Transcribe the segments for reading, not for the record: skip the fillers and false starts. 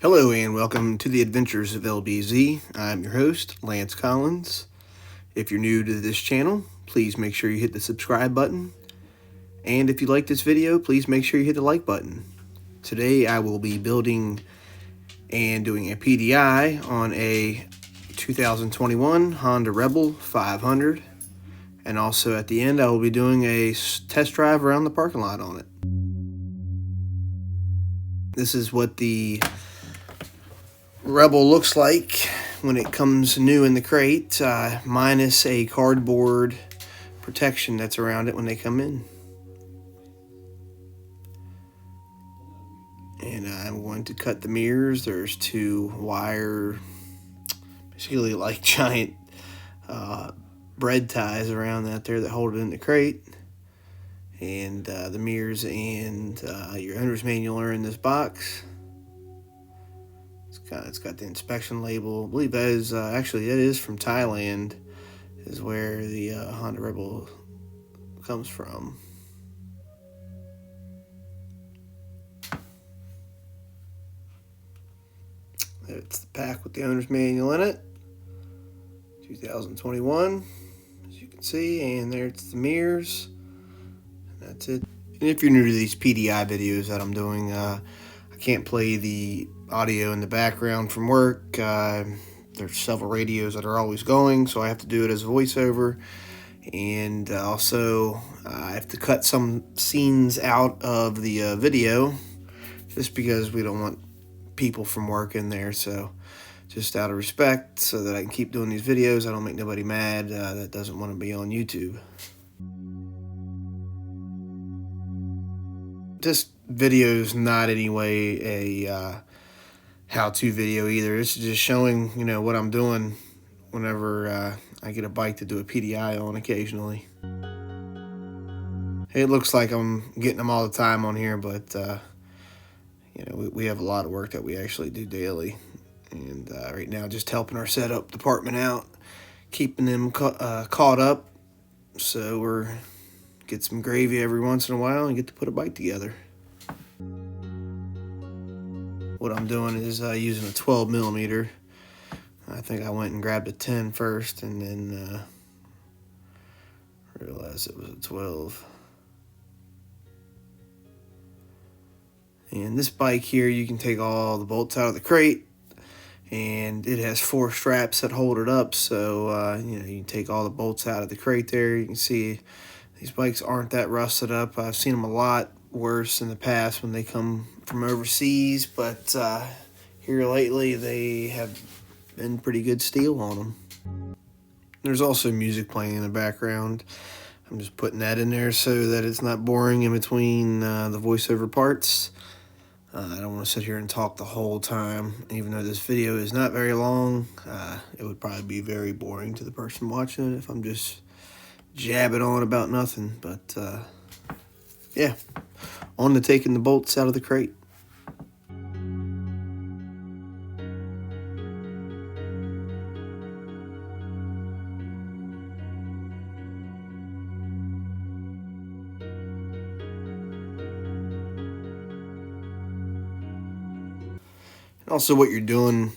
Hello and welcome to the Adventures of LBZ. I'm your host, Lance Collins. If you're new to this channel, please make sure you hit the subscribe button. And if you like this video, please make sure you hit the like button. Today I will be building and doing a PDI on a 2021 Honda Rebel 500. And also at the end I will be doing a test drive around the parking lot on it. This is what the Rebel looks like when it comes new in the crate, minus a cardboard protection that's around it when they come in. And I'm going to cut the mirrors. There's two wire, basically like giant bread ties around that there that hold it in the crate. And the mirrors and your owner's manual are in this box. It's got the inspection label. I believe that is actually that is from Thailand, is where the Honda Rebel comes from. It's the pack with the owner's manual in it. 2021, as you can see, and there's the mirrors. And that's it. And if you're new to these PDI videos that I'm doing, I can't play the audio in the background from work. There's several radios that are always going, so I have to do it as a voiceover. And also I have to cut some scenes out of the video just because we don't want people from work in there. So just out of respect, so that I can keep doing these videos, I don't make nobody mad that doesn't want to be on YouTube. This video is not anyway a how-to video either. It's just showing, what I'm doing whenever I get a bike to do a PDI on occasionally. It looks like I'm getting them all the time on here, but we have a lot of work that we actually do daily. And right now, just helping our setup department out, keeping them caught up, so we're get some gravy every once in a while and get to put a bike together. What I'm doing is using a 12 millimeter. I think I went and grabbed a 10 first and then realized it was a 12. And this bike here, you can take all the bolts out of the crate, and it has 4 straps that hold it up. So you can take all the bolts out of the crate there. You can see these bikes aren't that rusted up. I've seen them a lot worse in the past when they come from overseas, but here lately they have been pretty good steel on them. There's also music playing in the background. I'm just putting that in there so that it's not boring in between the voiceover parts. I don't want to sit here and talk the whole time. Even though this video is not very long, it would probably be very boring to the person watching it if I'm just jabbing on about nothing. But yeah, on to taking the bolts out of the crate. And also what you're doing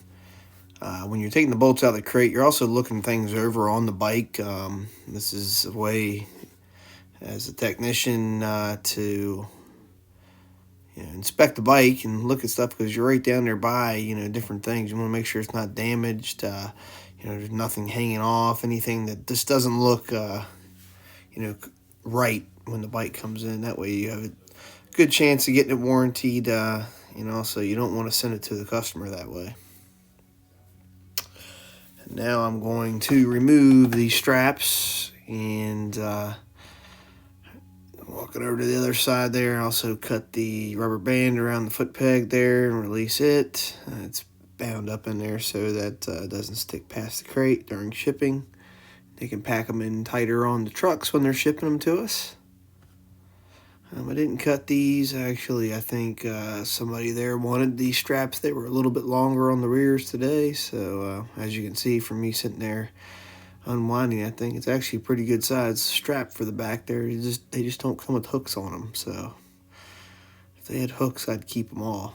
when you're taking the bolts out of the crate, you're also looking things over on the bike. This is a way as a technician to inspect the bike and look at stuff, because you're right down there by different things. You want to make sure it's not damaged. There's nothing hanging off, anything that just doesn't look right when the bike comes in. That way you have a good chance of getting it warranted. So you don't want to send it to the customer that way. And now I'm going to remove these straps and walking over to the other side there. Also cut the rubber band around the foot peg there and release it. It's bound up in there so that it doesn't stick past the crate during shipping. They can pack them in tighter on the trucks when they're shipping them to us. I didn't cut these. Actually, I think somebody there wanted these straps. They were a little bit longer on the rears today. So as you can see from me sitting there unwinding, I think it's actually a pretty good size strap for the back there. They just don't come with hooks on them. So if they had hooks, I'd keep them all.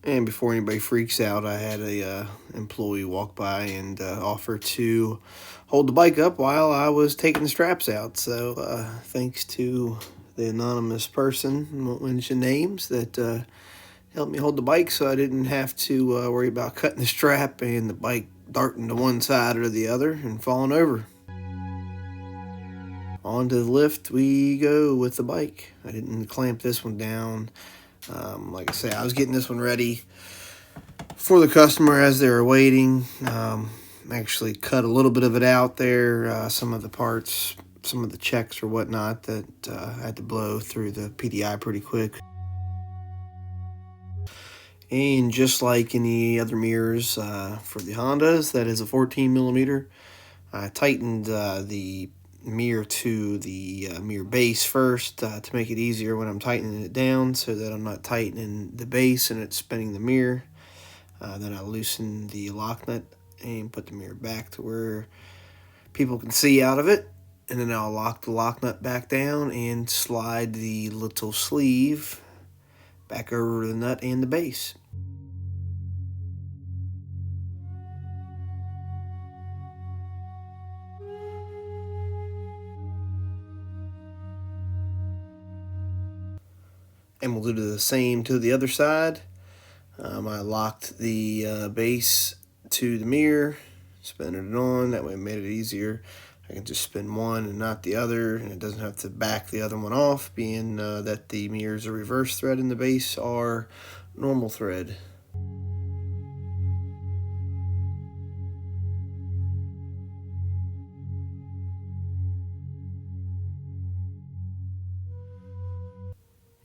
And before anybody freaks out, I had a employee walk by and offer to hold the bike up while I was taking the straps out. So thanks to the anonymous person, won't mention names, that helped me hold the bike, so I didn't have to worry about cutting the strap and the bike darting to one side or the other and falling over. Onto the lift we go with the bike. I didn't clamp this one down. Like I say, I was getting this one ready for the customer as they were waiting. Actually cut a little bit of it out there, some of the parts, some of the checks or whatnot that I had to blow through the PDI pretty quick. And just like any other mirrors for the Hondas, that is a 14 millimeter. I tightened the mirror to the mirror base first to make it easier when I'm tightening it down, so that I'm not tightening the base and it's spinning the mirror. Then I loosen the lock nut and put the mirror back to where people can see out of it. And then I'll lock the lock nut back down and slide the little sleeve back over the nut and the base. And we'll do the same to the other side. I locked the base to the mirror, spinning it on. That way it made it easier. I can just spin one and not the other, and it doesn't have to back the other one off, being that the mirrors are reverse thread and the base are normal thread.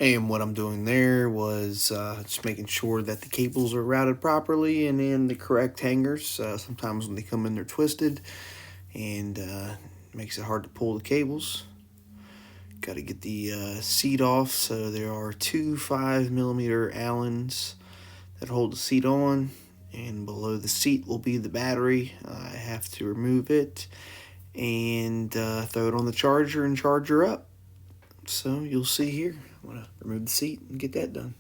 And what I'm doing there was just making sure that the cables are routed properly and in the correct hangers. Sometimes when they come in, they're twisted, and makes it hard to pull the cables. Got to get the seat off. So there are two 5 millimeter Allens that hold the seat on, and below the seat will be the battery. I have to remove it and throw it on the charger and charge her up. So you'll see here. I'm going to remove the seat and get that done.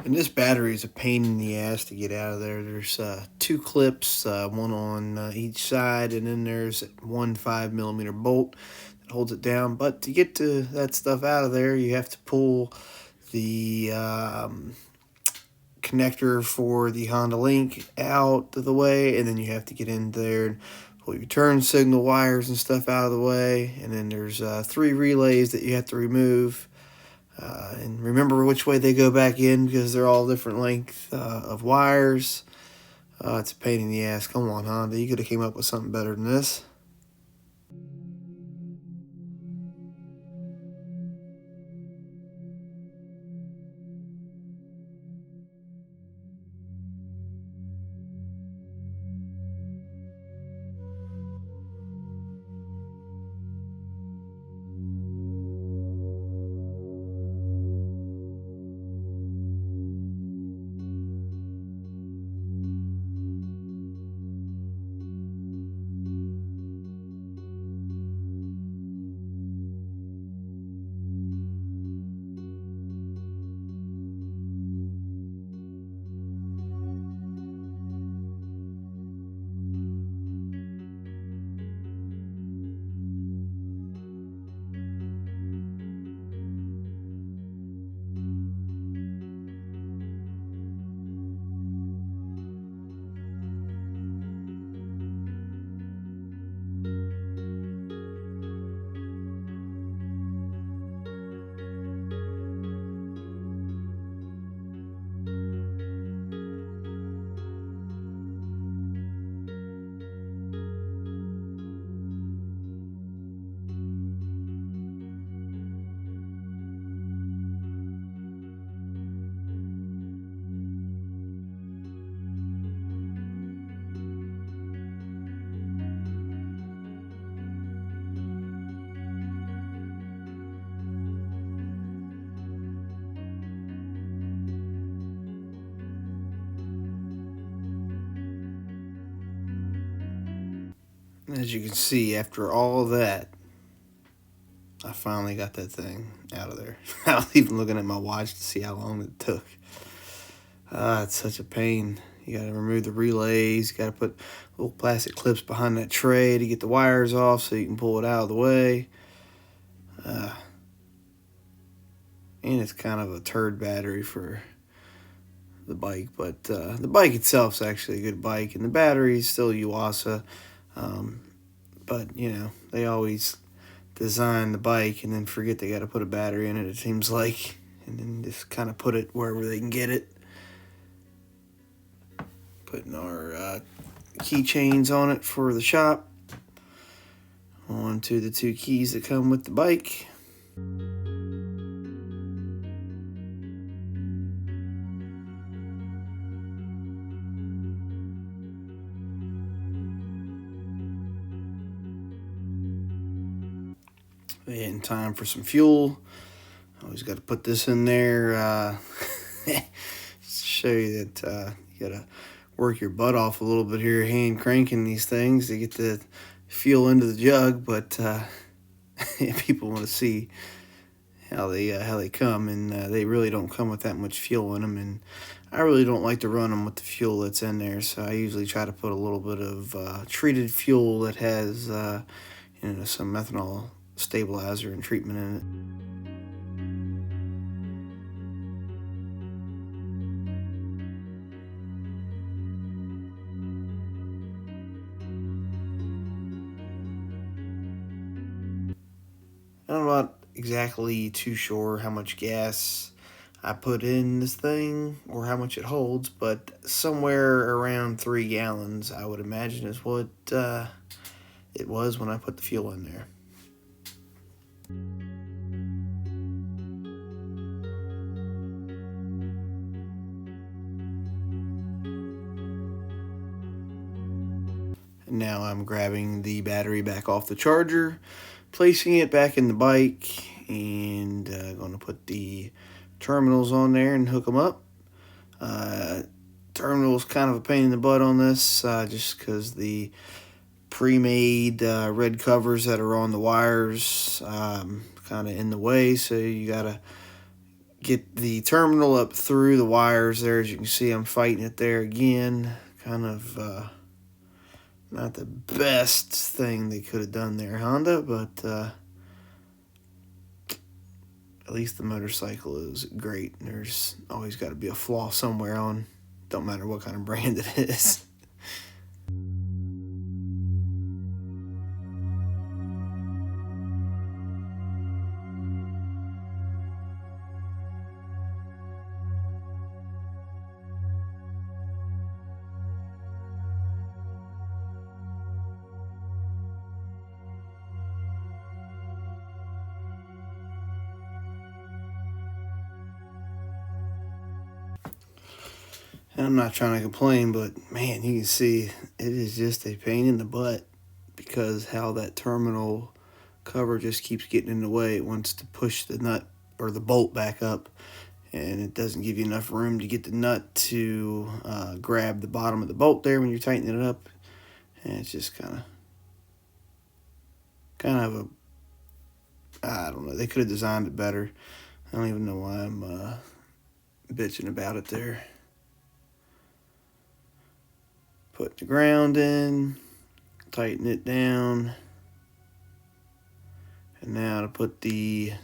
And this battery is a pain in the ass to get out of there. There's two clips, one on each side, and then there's one 5 millimeter bolt that holds it down. But to get to that stuff out of there, you have to pull the connector for the Honda Link out of the way, and then you have to get in there and pull your turn signal wires and stuff out of the way. And then there's 3 relays that you have to remove. And remember which way they go back in, because they're all different length of wires. It's a pain in the ass. Come on, Honda. You could have came up with something better than this. As you can see, after all that, I finally got that thing out of there. I was even looking at my watch to see how long it took. It's such a pain. You gotta remove the relays. You gotta put little plastic clips behind that tray to get the wires off so you can pull it out of the way. And it's kind of a turd battery for the bike, but the bike itself is actually a good bike, and the battery is still Yuasa. But you know, they always design the bike and then forget they got to put a battery in it. It seems like, and then just kind of put it wherever they can get it. Putting our keychains on it for the shop. Onto the 2 keys that come with the bike. And time for some fuel. Always got to put this in there. Show you that you got to work your butt off a little bit here, hand cranking these things to get the fuel into the jug. But people want to see how they come, and they really don't come with that much fuel in them. And I really don't like to run them with the fuel that's in there, so I usually try to put a little bit of treated fuel that has some methanol stabilizer and treatment in it. I'm not exactly too sure how much gas I put in this thing or how much it holds, but somewhere around 3 gallons, I would imagine, is what it was when I put the fuel in there. Now I'm grabbing the battery back off the charger, placing it back in the bike, and going to put the terminals on there and hook them up. Terminals kind of a pain in the butt on this, just because the pre-made red covers that are on the wires kind of in the way, so you gotta get the terminal up through the wires there. As you can see, I'm fighting it there again. Kind of not the best thing they could have done there, Honda, but at least the motorcycle is great. There's always got to be a flaw somewhere on, don't matter what kind of brand it is. I'm not trying to complain, but man, you can see it is just a pain in the butt because how that terminal cover just keeps getting in the way. It wants to push the nut or the bolt back up, and it doesn't give you enough room to get the nut to grab the bottom of the bolt there when you're tightening it up. And it's just kind of a, I don't know, they could have designed it better. I don't even know why I'm bitching about it there. Put the ground in, tighten it down, and now to put the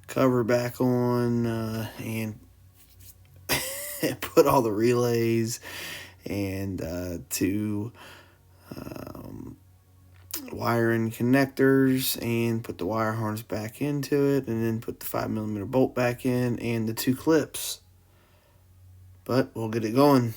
cover back on and put all the relays and two wiring connectors, and put the wire harness back into it, and then put the 5mm bolt back in and the 2 clips. But we'll get it going.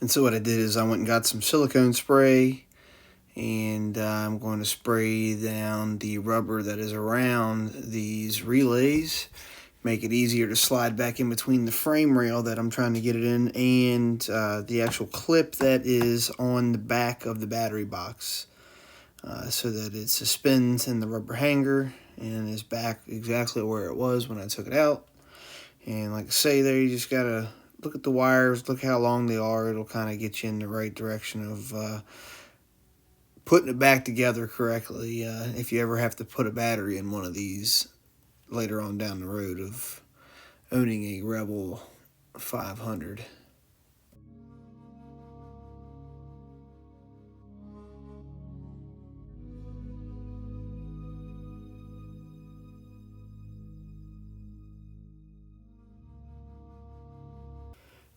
And so what I did is I went and got some silicone spray, and I'm going to spray down the rubber that is around these relays, make it easier to slide back in between the frame rail that I'm trying to get it in and the actual clip that is on the back of the battery box, so that it suspends in the rubber hanger and is back exactly where it was when I took it out. And like I say there, you just gotta look at the wires, look how long they are. It'll kind of get you in the right direction of putting it back together correctly, if you ever have to put a battery in one of these later on down the road of owning a Rebel 500.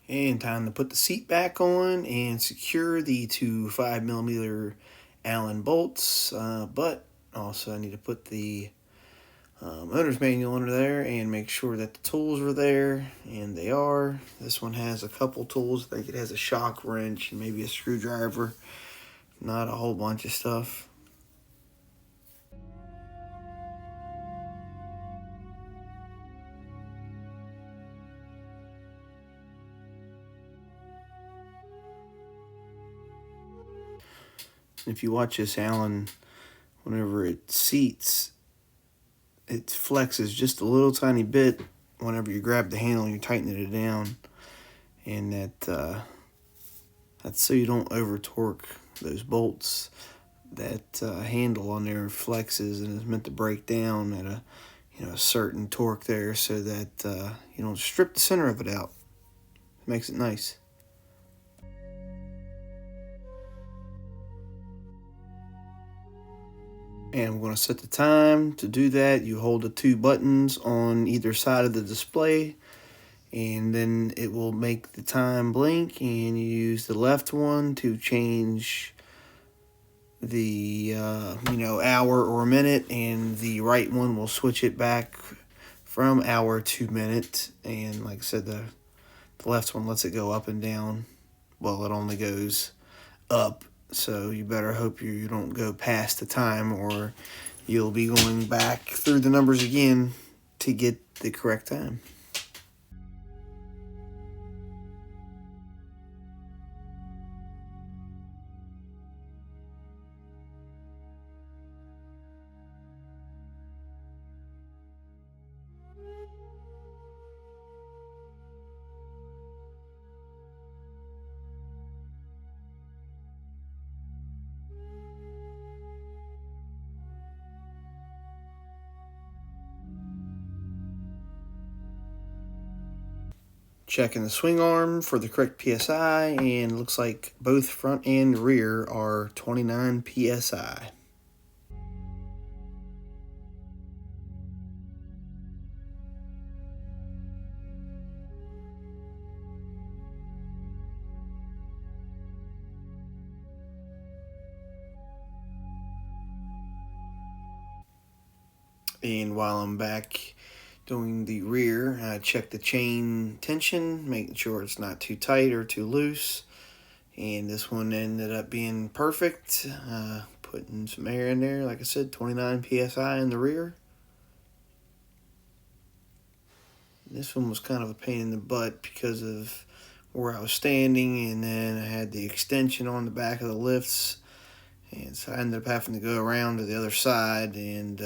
And time to put the seat back on and secure the two 5mm Allen bolts. But also I need to put the owner's manual under there and make sure that the tools are there, and they are. This one has a couple tools. I think it has a shock wrench and maybe a screwdriver, not a whole bunch of stuff. If you watch this Allen, whenever it seats, it flexes just a little tiny bit whenever you grab the handle and you're tightening it down, and that's so you don't over torque those bolts. That handle on there flexes and is meant to break down at a certain torque there, so that you don't strip the center of it out. It makes it nice. And I'm going to set the time. To do that, you hold the two buttons on either side of the display, and then it will make the time blink, and you use the left one to change the hour or minute, and the right one will switch it back from hour to minute. And like I said, the left one lets it go up and down. Well, it only goes up, so you better hope you don't go past the time, or you'll be going back through the numbers again to get the correct time. Checking the swing arm for the correct PSI, and looks like both front and rear are 29 PSI. And while I'm back doing the rear, I check the chain tension, making sure it's not too tight or too loose. And this one ended up being perfect. Putting some air in there, like I said, 29 PSI in the rear. This one was kind of a pain in the butt because of where I was standing, and then I had the extension on the back of the lifts, and so I ended up having to go around to the other side and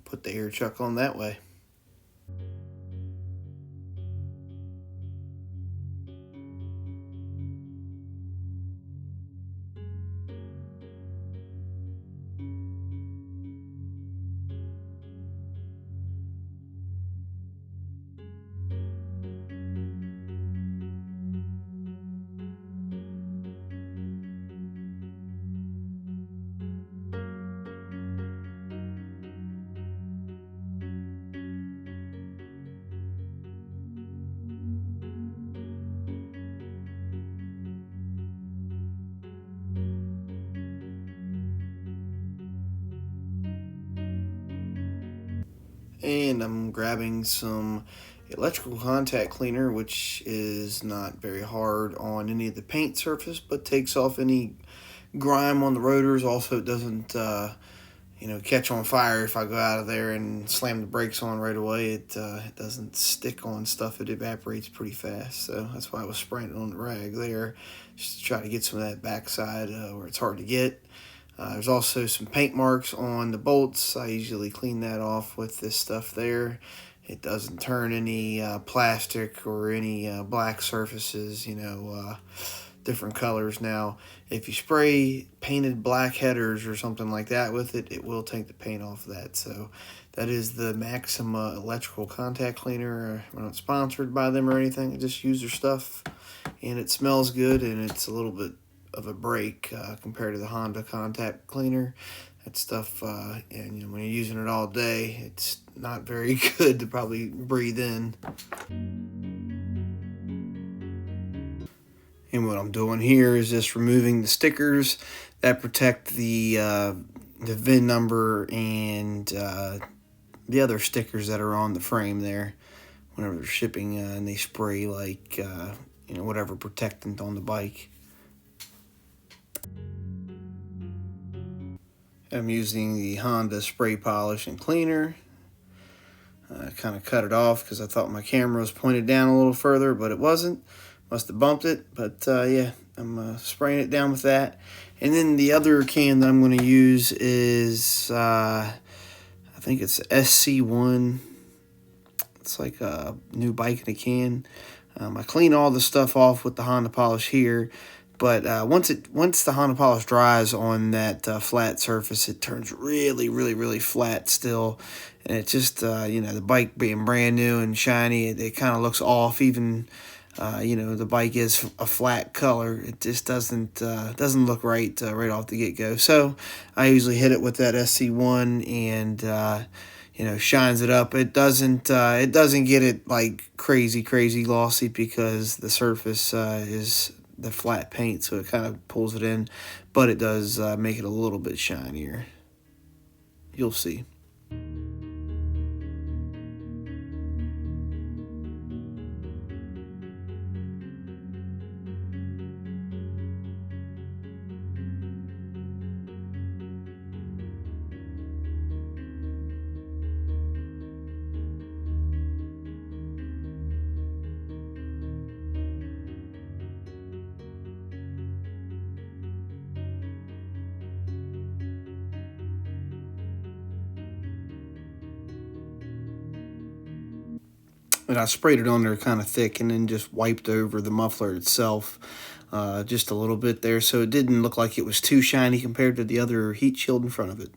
put the air chuck on that way. And I'm grabbing some electrical contact cleaner, which is not very hard on any of the paint surface, but takes off any grime on the rotors. Also, it doesn't catch on fire if I go out of there and slam the brakes on right away. It doesn't stick on stuff. It evaporates pretty fast. So that's why I was spraying it on the rag there, just to try to get some of that backside where it's hard to get. There's also some paint marks on the bolts. I usually clean that off with this stuff there. It doesn't turn any plastic or any black surfaces, different colors. Now, if you spray painted black headers or something like that with it, it will take the paint off of that. So that is the Maxima electrical contact cleaner. We're not sponsored by them or anything. I just use their stuff, and it smells good, and it's a little bit of a break compared to the Honda contact cleaner. That stuff, and when you're using it all day, it's not very good to probably breathe in. And what I'm doing here is just removing the stickers that protect the VIN number and the other stickers that are on the frame there. Whenever they're shipping and they spray like whatever protectant on the bike. I'm using the Honda spray polish and cleaner. I kind of cut it off because I thought my camera was pointed down a little further, but it wasn't. Must have bumped it, but yeah, I'm spraying it down with that. And then the other can that I'm going to use is, I think it's SC1. It's like a new bike in a can. I clean all the stuff off with the Honda polish here, but once the Honda polish dries on that flat surface, it turns really, really, really flat still. And it just, the bike being brand new and shiny, it kind of looks off. Even the bike is a flat color. It just doesn't look right right off the get-go. So I usually hit it with that SC1 and shines it up. It doesn't get it like crazy glossy because the surface is the flat paint, so it kind of pulls it in, but it does make it a little bit shinier. You'll see. And I sprayed it on there kind of thick and then just wiped over the muffler itself just a little bit there, so it didn't look like it was too shiny compared to the other heat shield in front of it.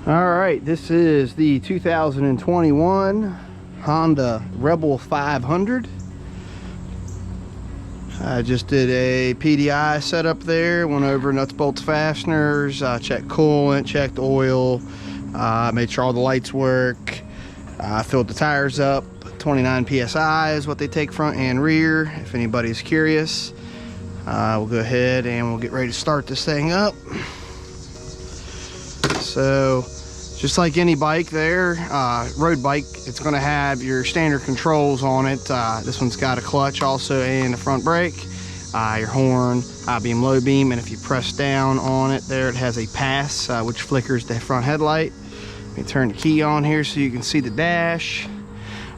All right, this is the 2021 Honda Rebel 500. I just did a PDI setup there, went over nuts, bolts, fasteners, checked coolant, checked oil, made sure all the lights work, filled the tires up. 29 PSI is what they take front and rear, if anybody's curious. We'll go ahead and we'll get ready to start this thing up. So just like any bike there, road bike, it's going to have your standard controls on it. This one's got a clutch also and a front brake, your horn, high beam, low beam, and if you press down on it there, it has a pass which flickers the front headlight. Let me turn the key on here so you can see the dash.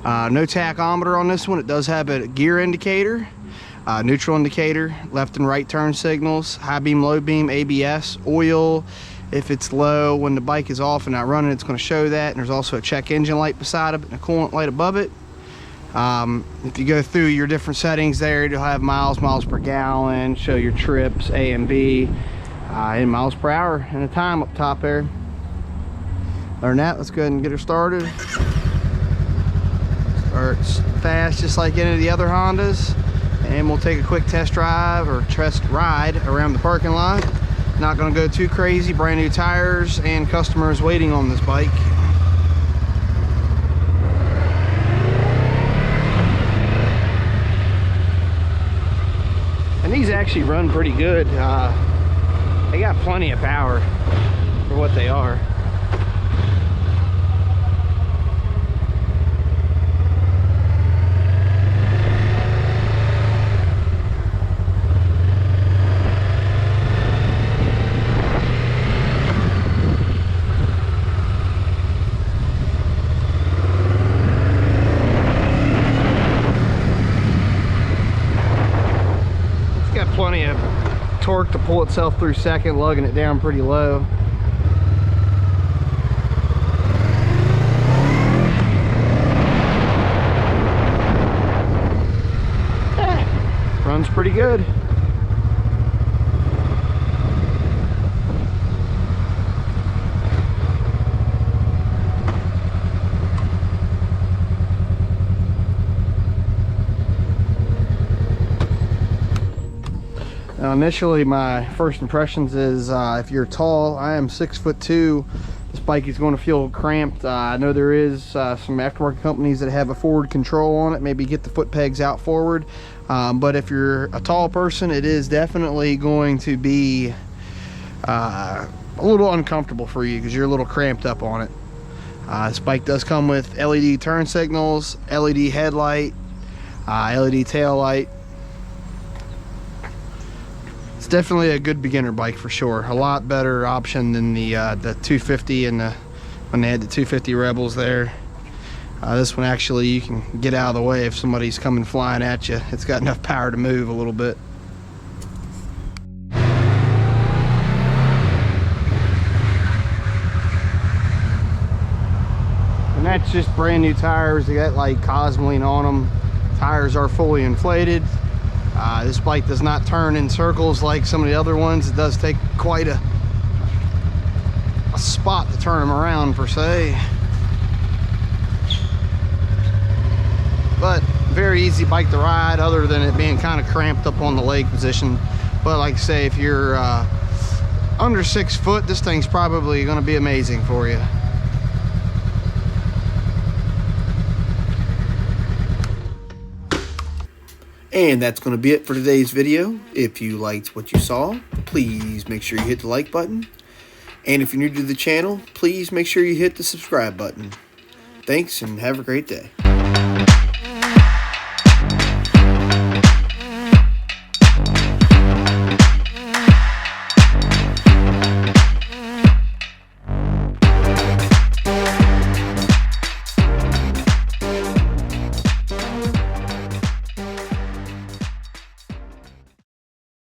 No tachometer on this one. It does have a gear indicator, neutral indicator, left and right turn signals, high beam, low beam, ABS, oil. If it's low, when the bike is off and not running, it's going to show that. And there's also a check engine light beside it and a coolant light above it. If you go through your different settings there, you'll have miles per gallon, show your trips, A and B, in miles per hour, and a time up top there. Other than that, let's go ahead and get her started. Starts fast just like any of the other Hondas. and we'll take a quick test drive or test ride around the parking lot. Not gonna go too crazy, brand new tires and customers waiting on this bike. And these actually run pretty good. They got plenty of power for what they are. Plenty of torque to pull itself through second, lugging it down pretty low. Runs pretty good. Now, initially, my first impressions is if you're tall, I am 6'2", this bike is going to feel cramped. I know there is some aftermarket companies that have a forward control on it, maybe get the foot pegs out forward. But if you're a tall person, it is definitely going to be a little uncomfortable for you because you're a little cramped up on it. This bike does come with LED turn signals, LED headlight, LED tail light. It's definitely a good beginner bike for sure. A lot better option than the 250 and when they had the 250 Rebels there. This one actually you can get out of the way if somebody's coming flying at you. It's got enough power to move a little bit. And that's just brand new tires. They got like Cosmoline on them. Tires are fully inflated. This bike does not turn in circles like some of the other ones. It does take quite a spot to turn them around per se. But very easy bike to ride other than it being kind of cramped up on the leg position. But like I say, if you're under 6 foot, this thing's probably going to be amazing for you. And that's going to be it for today's video. If you liked what you saw, please make sure you hit the like button. And if you're new to the channel, please make sure you hit the subscribe button. Thanks and have a great day.